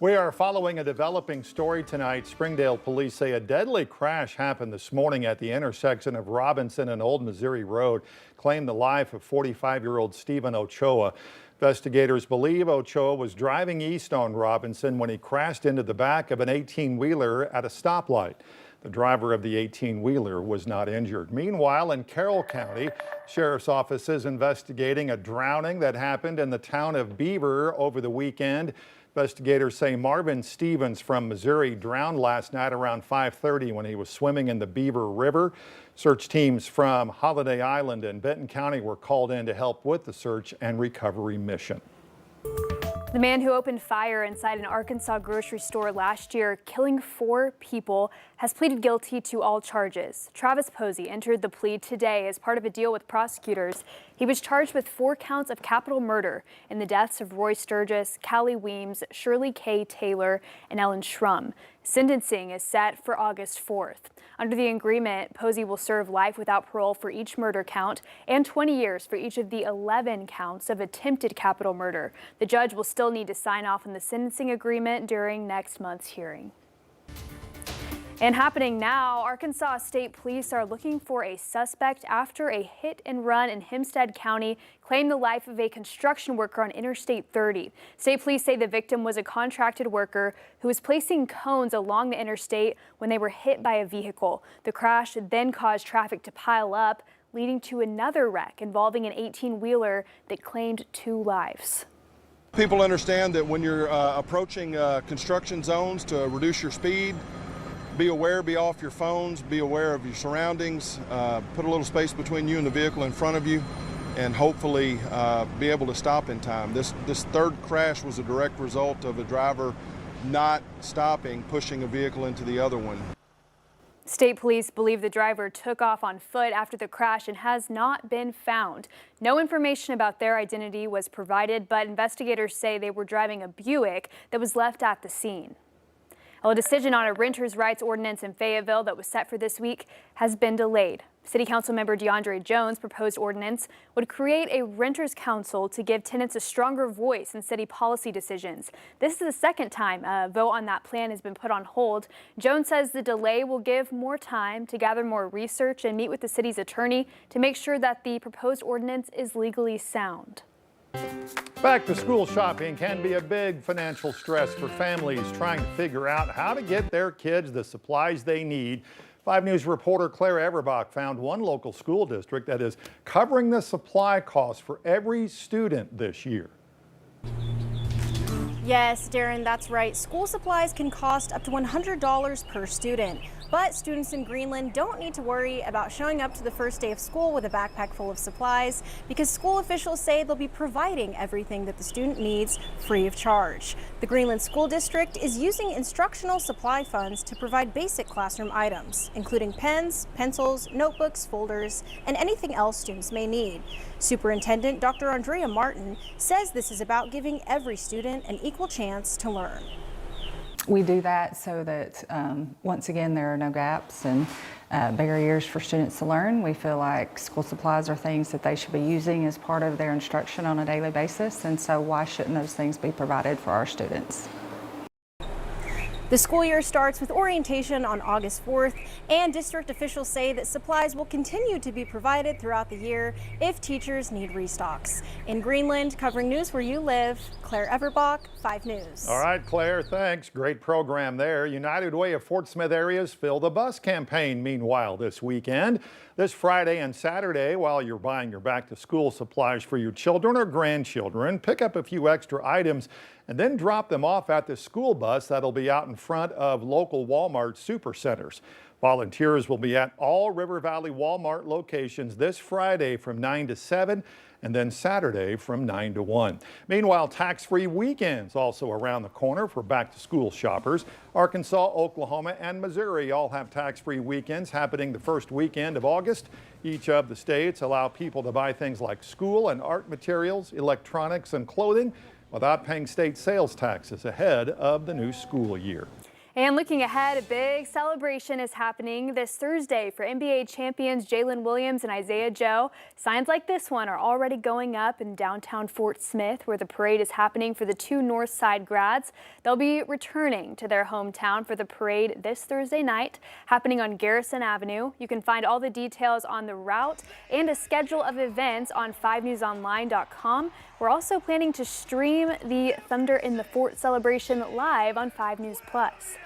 We are following a developing story tonight. Springdale police say a deadly crash happened this morning at the intersection of Robinson and Old Missouri Road, claimed the life of 45-year-old Stephen Ochoa. Investigators believe Ochoa was driving east on Robinson when he crashed into the back of an 18-wheeler at a stoplight. The driver of the 18-wheeler was not injured. Meanwhile, in Carroll County, Sheriff's Office is investigating a drowning that happened in the town of Beaver over the weekend. Investigators say Marvin Stevens from Missouri drowned last night around 5:30 when he was swimming in the Beaver River. Search teams from Holiday Island and Benton County were called in to help with the search and recovery mission. The man who opened fire inside an Arkansas grocery store last year, killing 4 people, has pleaded guilty to all charges. Travis Posey entered the plea today as part of a deal with prosecutors. He was charged with 4 counts of capital murder in the deaths of Roy Sturgis, Callie Weems, Shirley K. Taylor, and Ellen Schrum. Sentencing is set for August 4th. Under the agreement, Posey will serve life without parole for each murder count and 20 years for each of the 11 counts of attempted capital murder. The judge will still need to sign off on the sentencing agreement during next month's hearing. And happening now, Arkansas State Police are looking for a suspect after a hit and run in Hempstead County claimed the life of a construction worker on Interstate 30. State police say the victim was a contracted worker who was placing cones along the interstate when they were hit by a vehicle. The crash then caused traffic to pile up, leading to another wreck involving an 18-wheeler that claimed 2 lives. People understand that when you're approaching construction zones, to reduce your speed, be aware, be off your phones, be aware of your surroundings, put a little space between you and the vehicle in front of you, and hopefully be able to stop in time. This third crash was a direct result of a driver not stopping, pushing a vehicle into the other one. State police believe the driver took off on foot after the crash and has not been found. No information about their identity was provided, but investigators say they were driving a Buick that was left at the scene. Well, a decision on a renters' rights ordinance in Fayetteville that was set for this week has been delayed. City Council member DeAndre Jones' proposed ordinance would create a renters' council to give tenants a stronger voice in city policy decisions. This is the second time a vote on that plan has been put on hold. Jones says the delay will give more time to gather more research and meet with the city's attorney to make sure that the proposed ordinance is legally sound. Back to school shopping can be a big financial stress for families trying to figure out how to get their kids the supplies they need. 5 News reporter Claire Everbach found one local school district that is covering the supply costs for every student this year. Yes, Darren, that's right. School supplies can cost up to $100 per student. But students in Greenland don't need to worry about showing up to the first day of school with a backpack full of supplies because school officials say they'll be providing everything that the student needs free of charge. The Greenland School District is using instructional supply funds to provide basic classroom items, including pens, pencils, notebooks, folders, and anything else students may need. Superintendent Dr. Andrea Martin says this is about giving every student an equal chance to learn. We do that so that, once again, there are no gaps and barriers for students to learn. We feel like school supplies are things that they should be using as part of their instruction on a daily basis, and so why shouldn't those things be provided for our students? The school year starts with orientation on August 4th, and district officials say that supplies will continue to be provided throughout the year if teachers need restocks. In Greenland, covering news where you live, Claire Everbach, 5 News. All right, Claire, thanks. Great program there. United Way of Fort Smith Area's Fill the Bus campaign, meanwhile, this weekend. This Friday and Saturday, while you're buying your back-to-school supplies for your children or grandchildren, pick up a few extra items and then drop them off at the school bus that'll be out in front of local Walmart supercenters. Volunteers will be at all River Valley Walmart locations this Friday from 9 to 7 and then Saturday from 9 to 1. Meanwhile, tax-free weekends also around the corner for back-to-school shoppers. Arkansas, Oklahoma, and Missouri all have tax-free weekends happening the first weekend of August. Each of the states allow people to buy things like school and art materials, electronics, and clothing without paying state sales taxes ahead of the new school year. And looking ahead, a big celebration is happening this Thursday for NBA champions Jalen Williams and Isaiah Joe. Signs like this one are already going up in downtown Fort Smith, where the parade is happening for the two North Side grads. They'll be returning to their hometown for the parade this Thursday night, happening on Garrison Avenue. You can find all the details on the route and a schedule of events on 5newsonline.com. We're also planning to stream the Thunder in the Fort celebration live on 5 News Plus.